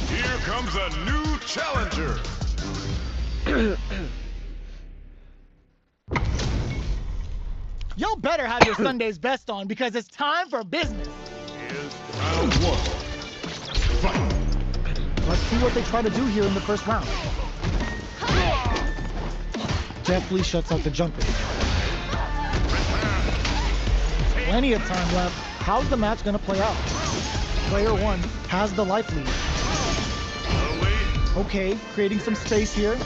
Here comes a new challenger. Y'all better have your Sunday's best on because it's time for business. Here's round one. Fight. Let's see what they try to do here in the first round. Definitely shuts out the jumping. Plenty of time left. How's the match gonna play out? Player one has the life lead. Okay, creating some space here.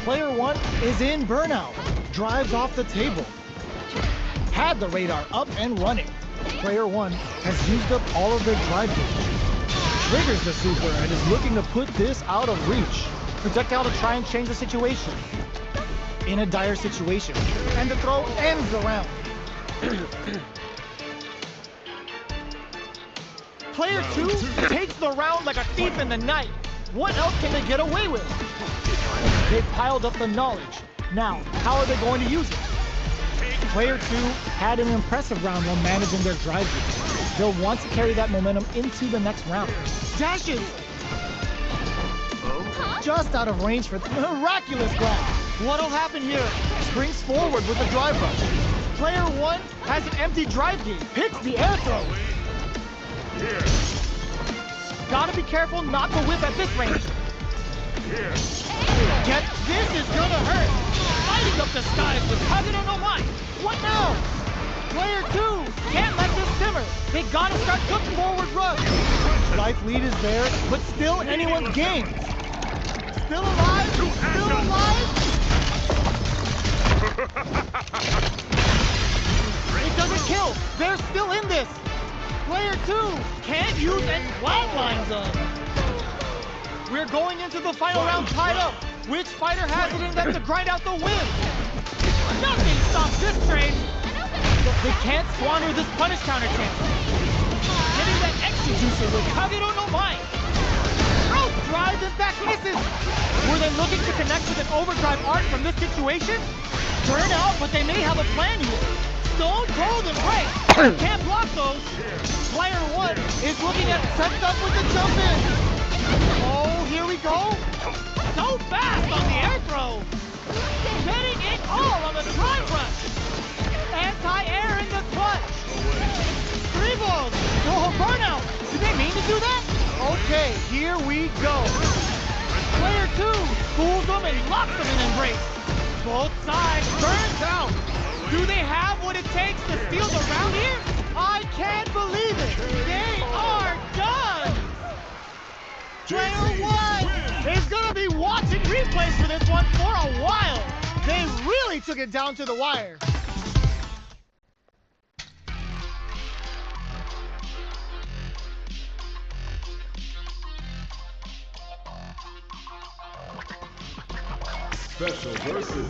Player one is in burnout. Drives off the table. Had the radar up and running. Player one has used up all of their drive gauge. Triggers the super and is looking to put this out of reach. Projectile to try and change the situation. In a dire situation. And the throw ends the round. Player two takes the round like a thief in the night. What else can they get away with? They've piled up the knowledge. Now, how are they going to use it? Player two had an impressive round while managing their drive gauge. They'll want to carry that momentum into the next round. Dashes! Just out of range for the miraculous grab. What'll happen here? Springs forward with the drive rush. Player one has an empty drive gauge. Hits the air throw. Gotta be careful not to whip at this range. Get this is gonna hurt. Lighting up the skies with Kagero no Mai. What now? Player two can't let this simmer. They gotta start the forward rush. Life lead is there, but still anyone's game. Still alive? Still alive? It doesn't kill. They're still in this. Player two can't use and flatlines them. We're going into the final round tied up. Which fighter has it in them to grind out the win? Nothing stops this train. They can't squander this punish counter chance. Getting that extra juicer with Kagero no Mai. Rope drive and back misses. Were they looking to connect with an overdrive art from this situation? Burn out, but they may have a plan here. Stone cold and break. Can't block those. Player one is looking at sets up with the jump in. Oh, here we go. So fast on the air throw. Getting it all on the drive rush. Anti-air in the clutch. Three balls. Oh, burnout. Did they mean to do that? Okay, here we go. Player two fools them and locks them in embrace. Both sides burns out. Do they have what it takes to steal the round here? I can't believe it. They are done. Player one is gonna be watching replays for this one for a while. They really took it down to the wire. Special versus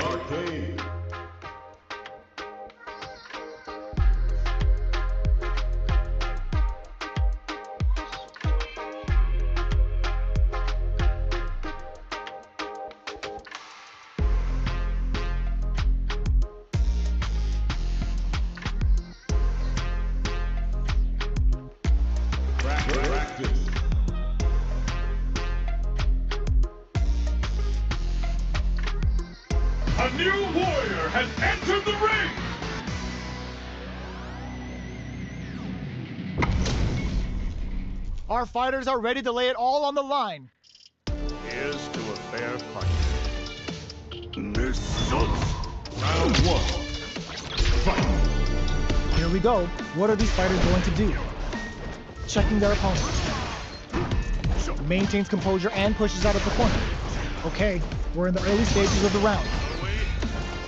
Arcade. Practice. A new warrior has entered the ring! Our fighters are ready to lay it all on the line. Here's to a fair fight. Round one. Fight! Here we go. What are these fighters going to do? Checking their opponent. Maintains composure and pushes out of the corner. Okay, we're in the early stages of the round.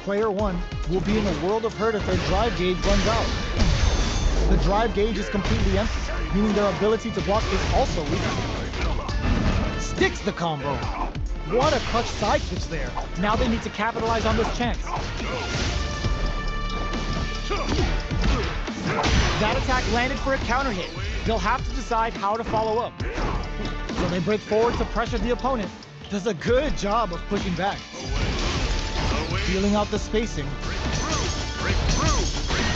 Player one will be in a world of hurt if their drive gauge runs out. The drive gauge is completely empty, meaning their ability to block is also weak. Sticks the combo. What a clutch side switch there. Now they need to capitalize on this chance. That attack landed for a counter hit. They'll have to decide how to follow up. So they break forward to pressure the opponent. Does a good job of pushing back. Feeling out the spacing.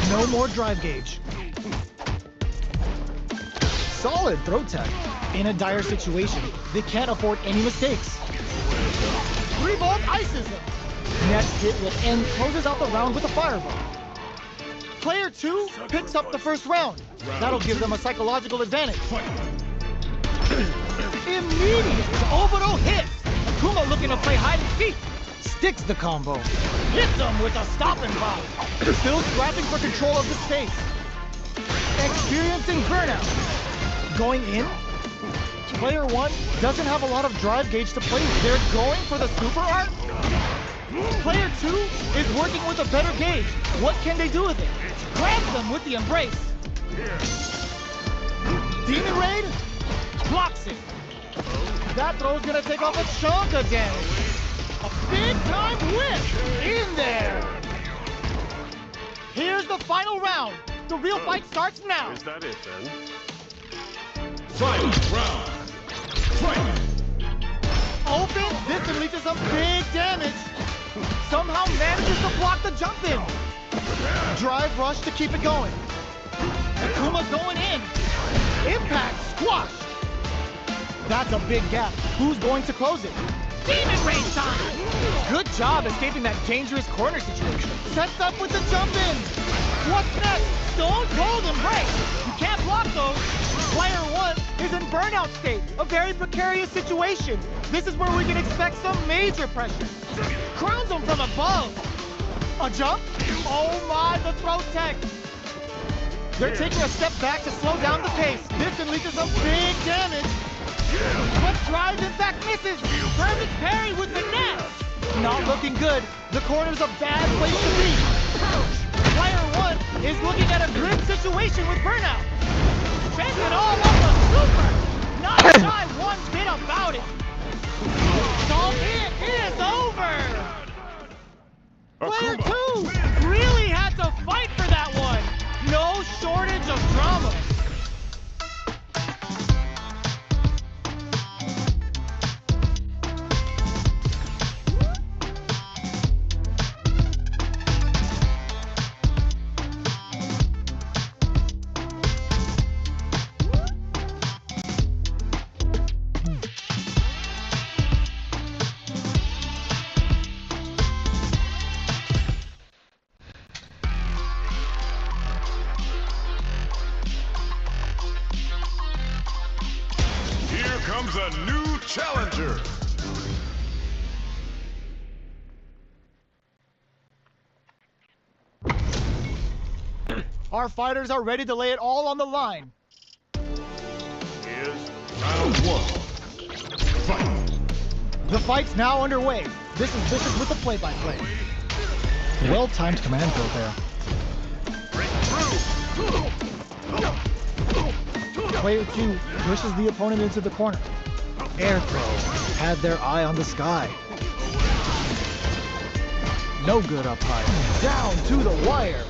No more drive gauge. Solid throw tech. In a dire situation, they can't afford any mistakes. 3-volt ices him. Next hit will end, closes out the round with a fireball. Player 2 picks up the first round. That'll give them a psychological advantage. Immediate Obito hits. Akuma looking to play hide and seek. Sticks the combo. Hits him with a stop and pop. Still scrapping for control of the space. Experiencing burnout. Going in. Player 1 doesn't have a lot of drive gauge to play with. They're going for the super art. Player 2 is working with a better gauge. What can they do with it? Grabs them with the embrace. Demon Raid blocks it. That throw's gonna take off a chunk of damage. A big time whiff in there. Here's the final round. The real fight starts now. Is that it then? Fight round. Fight. Open, this unleashes some big damage. Somehow manages to block the jump in. Drive rush to keep it going. Akuma's going in. Impact squashed. That's a big gap. Who's going to close it? Demon Raid time! Good job escaping that dangerous corner situation. Sets up with the jump in. What's next? Stone Cold Embrace. You can't block those. Player 1 is in burnout state. A very precarious situation. This is where we can expect some major pressure. Crowns him from above. A jump? Oh my, the throw tech. They're taking a step back to slow down the pace. This unleashes some big damage. But drive in fact misses. Perfect parry with the net. Not looking good. The corner's a bad place to be. Player 1 is looking at a grim situation with burnout. Chasing all up the super. Not shy one bit about it. So it is over. Player 2 really had to fight for that one. No shortage of drama. Comes a new challenger. Our fighters are ready to lay it all on the line. Here's round 1. Fight. The fight's now underway. This is Vicious with the play-by-play. Well-timed command throw there. Player 2 pushes the opponent into the corner. Air throw. Had their eye on the sky. No good up high. Down to the wire.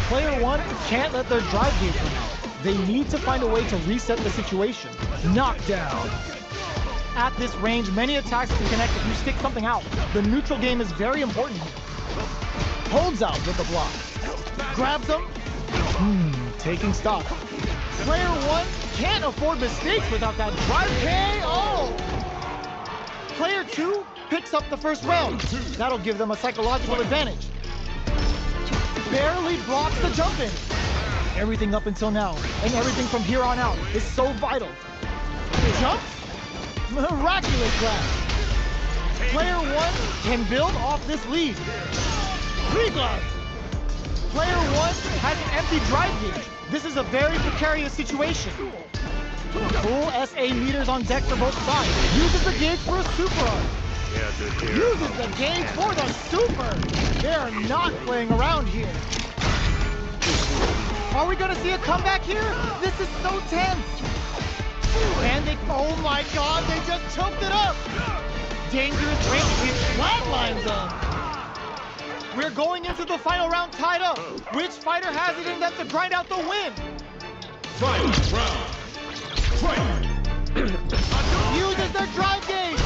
Player 1 can't let their drive gauge run out. They need to find a way to reset the situation. Knockdown. At this range, many attacks can connect if you stick something out. The neutral game is very important here. Holds out with the block. Grabs him. Taking stock. Player 1 can't afford mistakes without that drive KO. Player 2 picks up the first round. That'll give them a psychological advantage. Barely blocks the jump in. Everything up until now, and everything from here on out, is so vital. Jumps? Miraculous grab. Player 1 can build off this lead. 3 gloves. Player 1 has an empty drive gauge. This is a very precarious situation. Full SA meters on deck for both sides. Uses the gauge for a super art. Uses the gauge for the super. They're not playing around here. Are we gonna see a comeback here? This is so tense. And they, oh my god, they just choked it up. Dangerous range hit flatlines them. We're going into the final round tied up. Which fighter has it in them to grind out the win? Final round. Fight. Uses their drive gauge.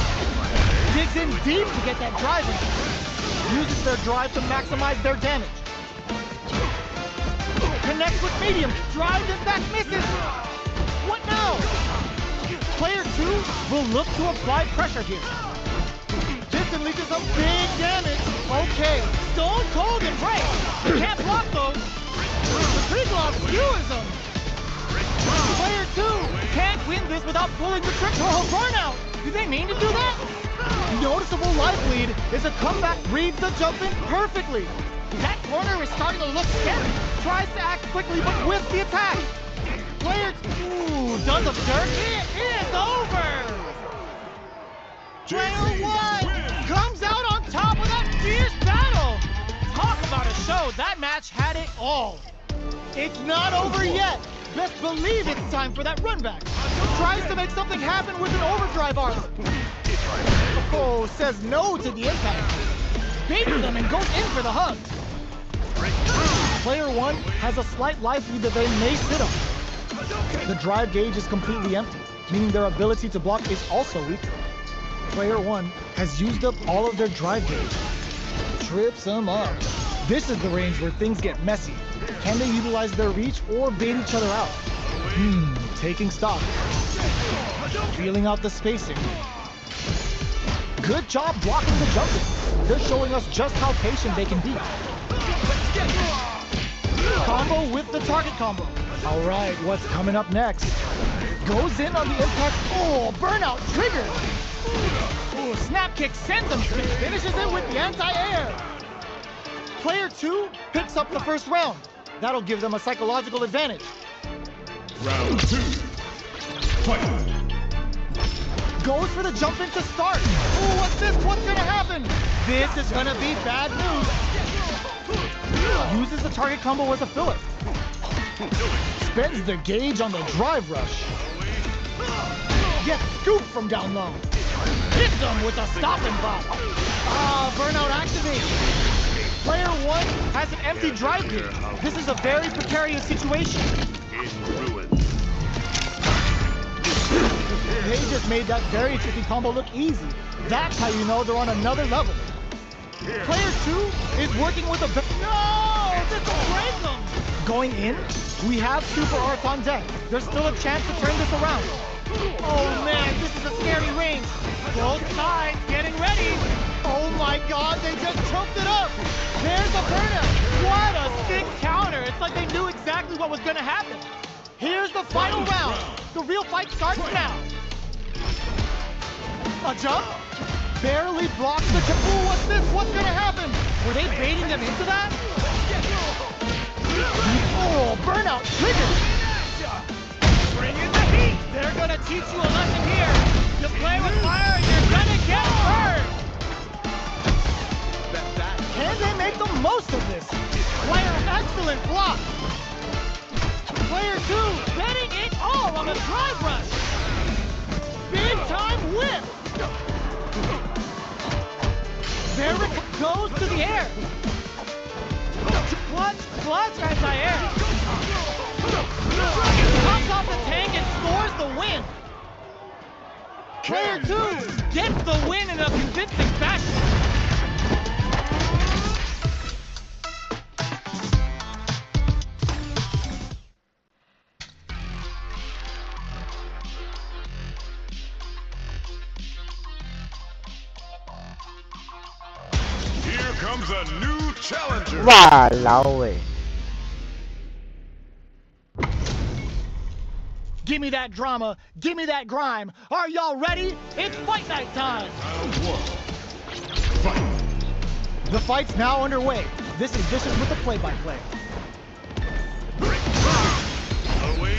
Digs in deep to get that drive in. Uses their drive to maximize their damage. Connects with medium. Drives and back misses. What now? Player 2 will look to apply pressure here. This can lead to some big damage. Okay, Stone Cold embrace. Can't block those. The pre-glove skewers them. Player 2 can't win this without pulling the trick to a burnout. Did they mean to do that? Noticeable life lead is a comeback. Reads the jump in perfectly. That corner is starting to look scary. Tries to act quickly but whiffs the attack. Player 2 does a dirt. It is over. Player 1 comes out on top of that fierce battle. Talk about a show. That match had it all. It's not over yet. Best believe it's time for that run back. Tries to make something happen with an overdrive arc. Oh, says no to the impact. Baits them and goes in for the hug. Player 1 has a slight life lead that they may sit on. The drive gauge is completely empty, meaning their ability to block is also weak. Player 1 has used up all of their drive gauge. Trips them up. This is the range where things get messy. Can they utilize their reach or bait each other out? Taking stock. Feeling out the spacing. Good job blocking the jumping. They're showing us just how patient they can be. Combo with the target combo. All right, what's coming up next? Goes in on the impact. Oh, burnout triggered. Oh, snap kick sends him spin. Finishes it with the anti-air. Player 2 picks up the first round. That'll give them a psychological advantage. Round 2. Fight. Goes for the jump in to start. Oh, what's this? What's gonna happen? This is gonna be bad news. Uses the target combo as a filler. Spends the gauge on the drive rush. Gets scooped from down low. Hits them with a stop and pop. Burnout activated. Player 1 has an empty drive gauge. This is a very precarious situation. In ruins. They just made that very tricky combo look easy. That's how you know they're on another level. Player 2 is working with a... No! This will break them! Going in, we have Super Arc on deck. There's still a chance to turn this around. Oh man, this is a scary range. Both sides getting ready. Oh my god, they just choked it up. There's a burnout. What a sick counter. It's like they knew exactly what was going to happen. Here's the final round. The real fight starts now. A jump? Barely blocks the jump. Ooh, what's this? What's going to happen? Were they baiting them into that? Oh, burnout triggered. Bring in the heat. They're going to teach you a lesson here. You play with fire, you're going to get burned. Can they make the most of this? Player, excellent block. Player 2, betting it all on the drive rush. Big time whip. There it goes to the air. Clutch anti-air. Pops off the tank and scores the win. Player 2 gets the win in a convincing fashion. Here comes a new challenger. ว่าแล้วเว้ย Give me that drama, give me that grime. Are y'all ready? It's fight night time. Round 1. Fight. The fight's now underway. This is Vicious with the play-by-play. Away.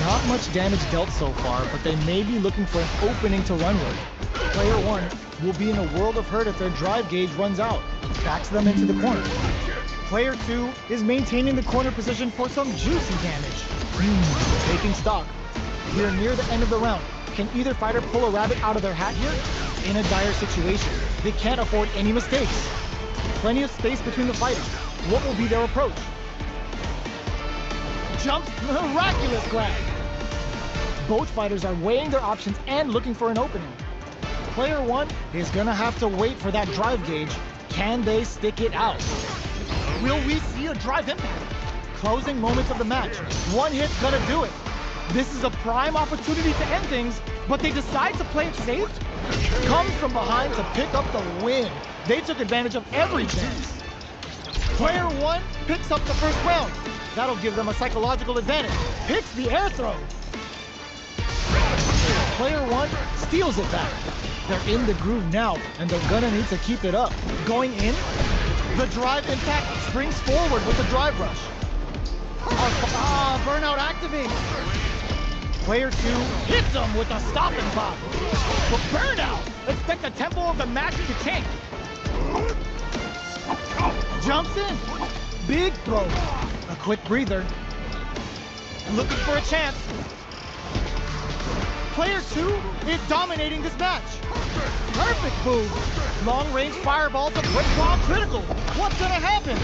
Not much damage dealt so far, but they may be looking for an opening to run with. Player 1 will be in a world of hurt if their drive gauge runs out. Backs them into the corner. Player 2 is maintaining the corner position for some juicy damage. Taking stock. We're near the end of the round. Can either fighter pull a rabbit out of their hat here? in a dire situation. They can't afford any mistakes. Plenty of space between the fighters. What will be their approach? Jumps, miraculous grab. Both fighters are weighing their options and looking for an opening. Player one is gonna have to wait for that drive gauge. Can they stick it out? Will we see a drive impact? Closing moments of the match. One hit's gonna do it. This is a prime opportunity to end things, but they decide to play it safe? Comes from behind to pick up the win. They took advantage of every chance. Player one picks up the first round. That'll give them a psychological advantage. Hits the air throw. Player one steals it back. They're in the groove now, and they're gonna need to keep it up. Going in, the drive impact springs forward with the drive rush. Burnout activates. Player two hits him with a stop and pop. But Burnout, expect the tempo of the match to tank. Jumps in. Big throw. A quick breather. Looking for a chance. Player two is dominating this match. Perfect move. Long range fireball to quick ball critical. What's gonna happen?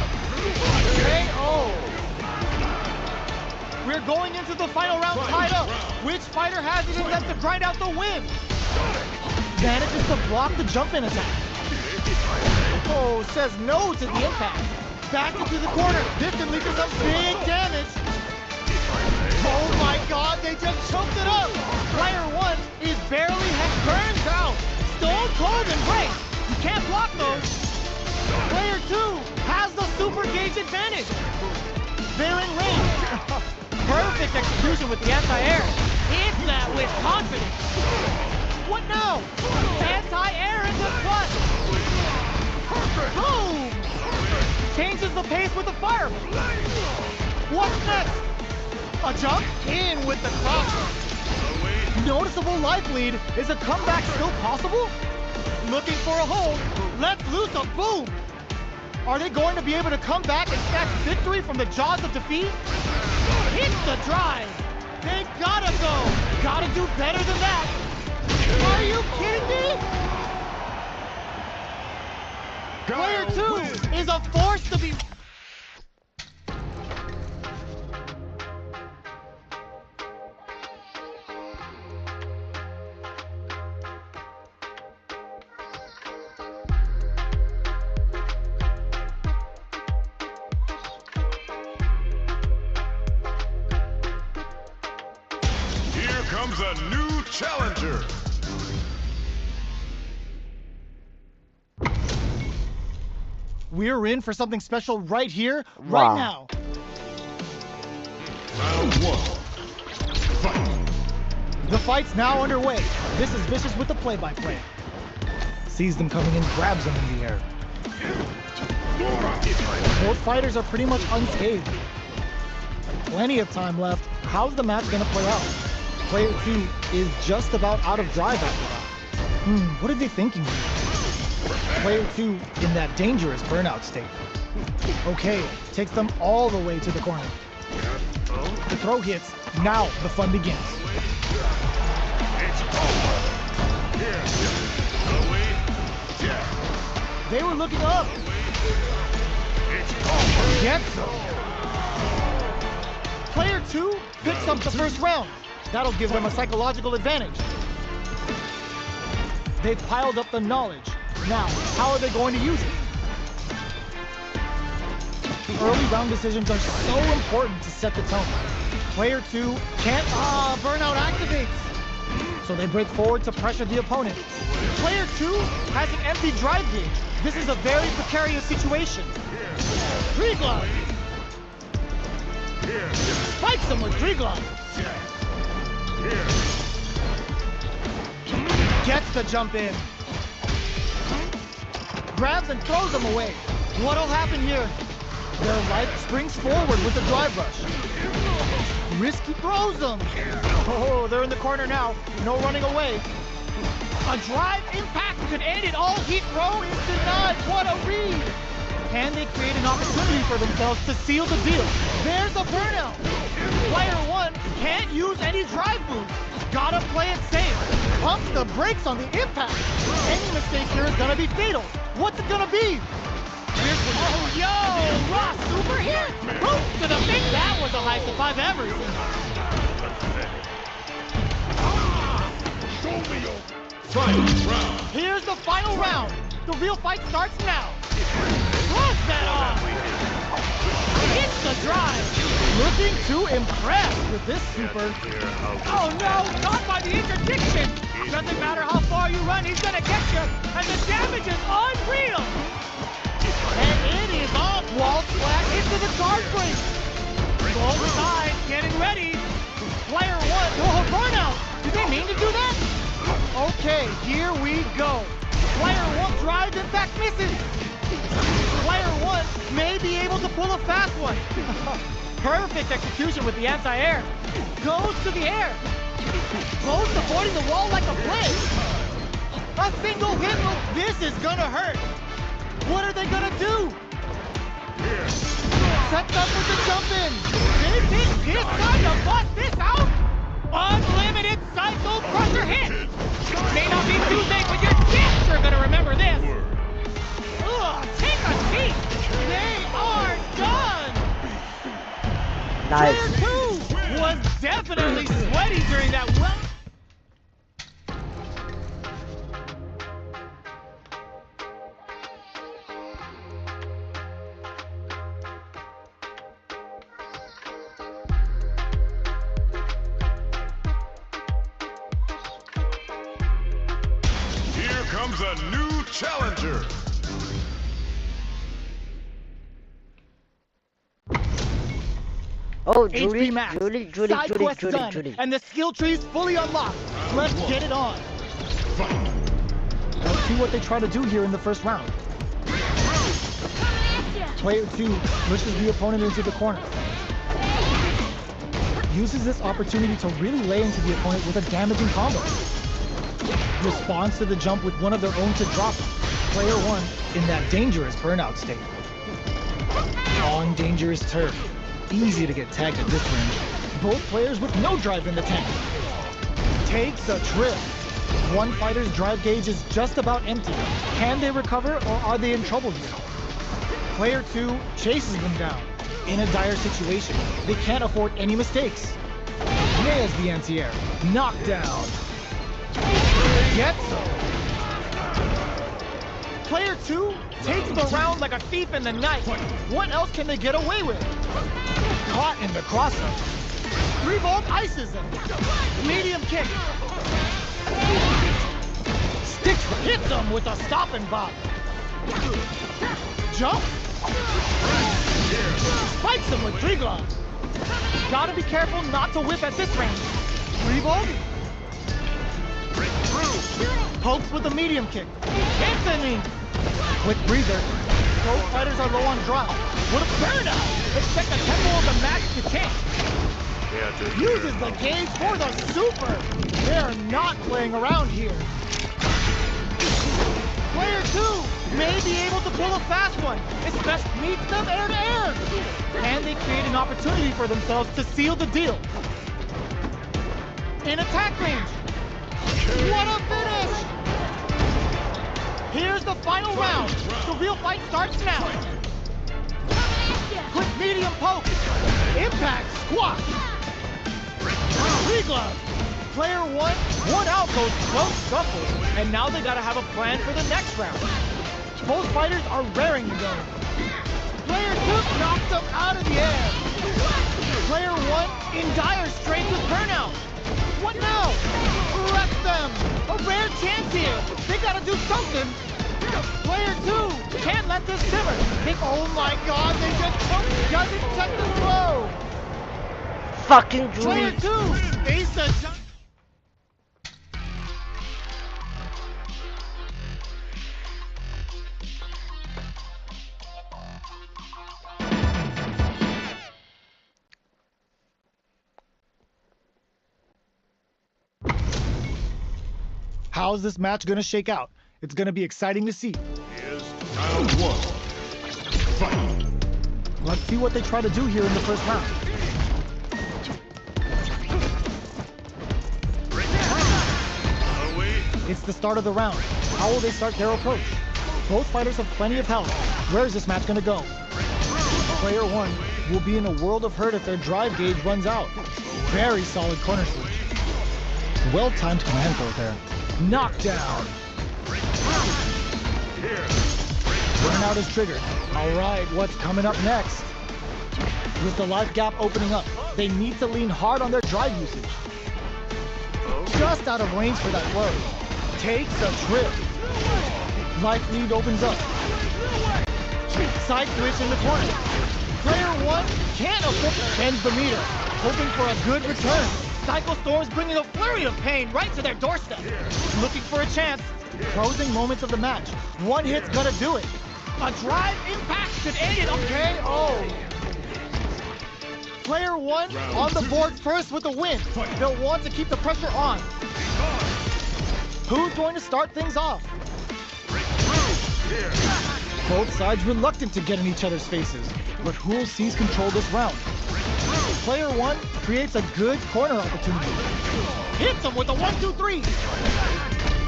KO. We're going into the final round tied up. Which fighter has it in them to grind out the win? Manages to block the jump in attack. Oh, says no to the impact. Back into the corner. This can lead to some big damage. Oh my God, they just choked it up. Player one is barely burns out. Stone cold embrace. You can't block those. Player two has the super gauge advantage. They're in range. Perfect execution with the anti-air. Hits that with confidence. What now? Anti-air into clutch. Boom! Changes the pace with the fireball. What's next? A jump in with the cross. Noticeable life lead. Is a comeback still possible? Looking for a hold. Let's loose a boom. Are they going to be able to come back and snatch victory from the jaws of defeat? Hit the drive. They gotta go. Gotta do better than that. Are you kidding me? Player two is a force to be... Comes a new challenger. We're in for something special right here, right now. Round one. Fight. The fight's now underway. This is Vicious with the play-by-play. Sees them coming in, grabs them in the air. Both fighters are pretty much unscathed. Plenty of time left. How's the match gonna play out? Player two is just about out of drive after that. What are they thinking here? Player two in that dangerous burnout state. Okay, takes them all the way to the corner. The throw hits. Now the fun begins. They were looking up. Gets them. Player two picks up the first round. That'll give them a psychological advantage. They've piled up the knowledge. Now, how are they going to use it? Early round decisions are so important to set the tone. Player two can't... Burnout activates. So they break forward to pressure the opponent. Player two has an empty drive gauge. This is a very precarious situation. Three glove. Fights him with three glove. Gets the jump in. Grabs and throws him away. What'll happen here? Their life springs forward with the drive rush. Risky throws them. Oh, they're in the corner now. No running away. A drive impact could end it all. Heat throw is denied. What a read. Can they create an opportunity for themselves to seal the deal? There's a burnout. Player 1 can't use any drive moves. Gotta play it safe. Pumps the brakes on the impact. Any mistake here is gonna be fatal. What's it gonna be? Oh, yo! Ross super hit! Boom to the face! That was the highest if I've ever seen. Final round. Here's the final round. The real fight starts now. Cross that arm. It's the drive. Looking too impressed with this super. Oh no, not by the interdiction. Doesn't matter how far you run, he's gonna get you. And the damage is unreal. And it is off. Wall flat into the guard break. Both sides getting ready. Player 1. Oh, burnout. Did they mean to do that? Okay, here we go. Player 1 drives, in fact misses. Player 1 may be able to pull a fast one. Perfect execution with the anti-air. Goes to the air. Both avoiding the wall like a blitz. A single hit move. This is gonna hurt. What are they gonna do? Sets up with the jump in. This is his time to bust this out. Unlimited cycle crusher hit. May not be Tuesday, but you're damn sure gonna remember this. Ugh, take a seat. They are done. Nice. Player 2 was definitely sweaty during that well. Here comes a new challenger. Oh, HP Julie, Max, Julie, side quest done, and the skill tree's fully unlocked. Let's get it on. Let's see what they try to do here in the first round. Player 2 pushes the opponent into the corner. Uses this opportunity to really lay into the opponent with a damaging combo. Responds to the jump with one of their own to drop. Player 1 in that dangerous burnout state. On dangerous turf. Easy to get tagged at this range. Both players with no drive in the tank. Takes a trip. One fighter's drive gauge is just about empty. Can they recover or are they in trouble here? Player 2 chases them down. In a dire situation, they can't afford any mistakes. Nails the anti-air. Knockdown. Gets him. Player 2 takes the round like a thief in the night. What else can they get away with? Caught in the crossup. 3-volt ices him. Medium kick. Sticks hits him with a stop and bop. Jump. Spikes him with 3 gloves. Gotta be careful not to whip at this range. 3-volt. Pokes with a medium kick. Hits a knee. Quick breather. Both fighters are low on drive. What a burnout! Expect the tempo of the match to change. Uses the gauge for the super. They're not playing around here. Player 2 may be able to pull a fast one. Its best meets them air to air. Can they create an opportunity for themselves to seal the deal? In attack range. What a finish! Here's the final round. The real fight starts now. Quick medium poke. Impact squash. 3 gloves. Player 1 out goes close scuffle. And now they gotta have a plan for the next round. Both fighters are raring to go. Player 2 knocks them out of the air. Player 1 in dire straits with burnout. What now? Arrest them! A rare chance here! They gotta do something! Player 2 can't let this simmer! Oh my god, they just choked! Doesn't check the throw! Fucking Player Julie. 2 face the jump! How's this match gonna shake out? It's gonna be exciting to see. Here's round 1. Let's see what they try to do here in the first round. It's the start of the round. How will they start their approach? Both fighters have plenty of health. Where is this match going to go? Player 1 will be in a world of hurt if their drive gauge runs out. Very solid corner switch. Well-timed command throw there. Knockdown. Burnout is triggered. All right, what's coming up next? With the life gap opening up, they need to lean hard on their drive usage. Just out of range for that blow. Takes a trip. Life lead opens up. Side switch in the corner. Player 1 can't afford to bend the meter, hoping for a good return. Psycho Storm's bringing a flurry of pain right to their doorstep. Looking for a chance. Closing moments of the match. One hit's gonna do it. A drive impact should end it. Okay, oh. Player 1 on the board first with a win. They'll want to keep the pressure on. Who's going to start things off? Both sides reluctant to get in each other's faces, but who will seize control this round? Player 1 creates a good corner opportunity. Hits him with a 1-2-3.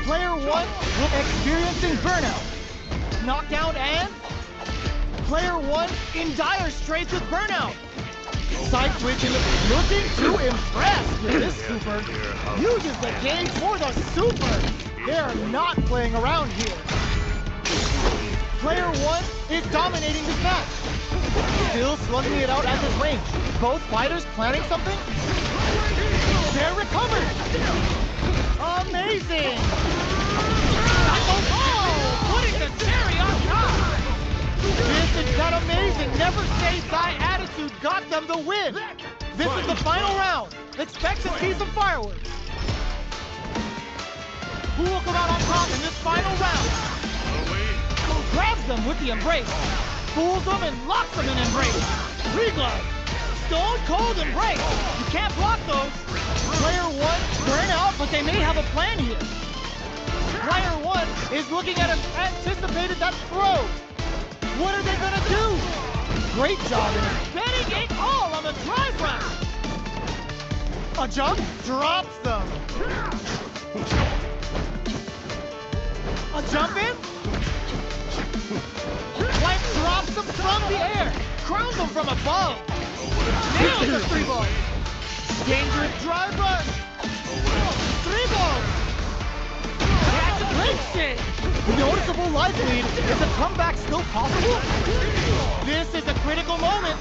Player 1 will experiencing burnout. Knockdown and Player 1 in dire straits with burnout. Side switch in the looking to impress with this super. Uses the gauge for the super. They're not playing around here. Player 1 is dominating this match. Still slugging it out at this range. Both fighters planning something? They're recovered. Amazing. Oh, putting the cherry on top. This is that amazing never say die attitude got them the win. This is the final round. Expect to see some fireworks. Who will come out on top in this final round? Grabs them with the embrace. Fools them and locks them in embrace. Three-glove. Stone cold embrace. You can't block those. Player 1 burn out, but they may have a plan here. Player 1 is looking at anticipated that throw. What are they gonna do? Great job in betting it all on the drive rush. A jump drops them. A jump in. Life drops them from the air. Crowns them from above. Nails the 3-ball. Dangerous drive rush. 3-ball. That's a great shit. Noticeable life lead. Is a comeback still possible? This is a critical moment.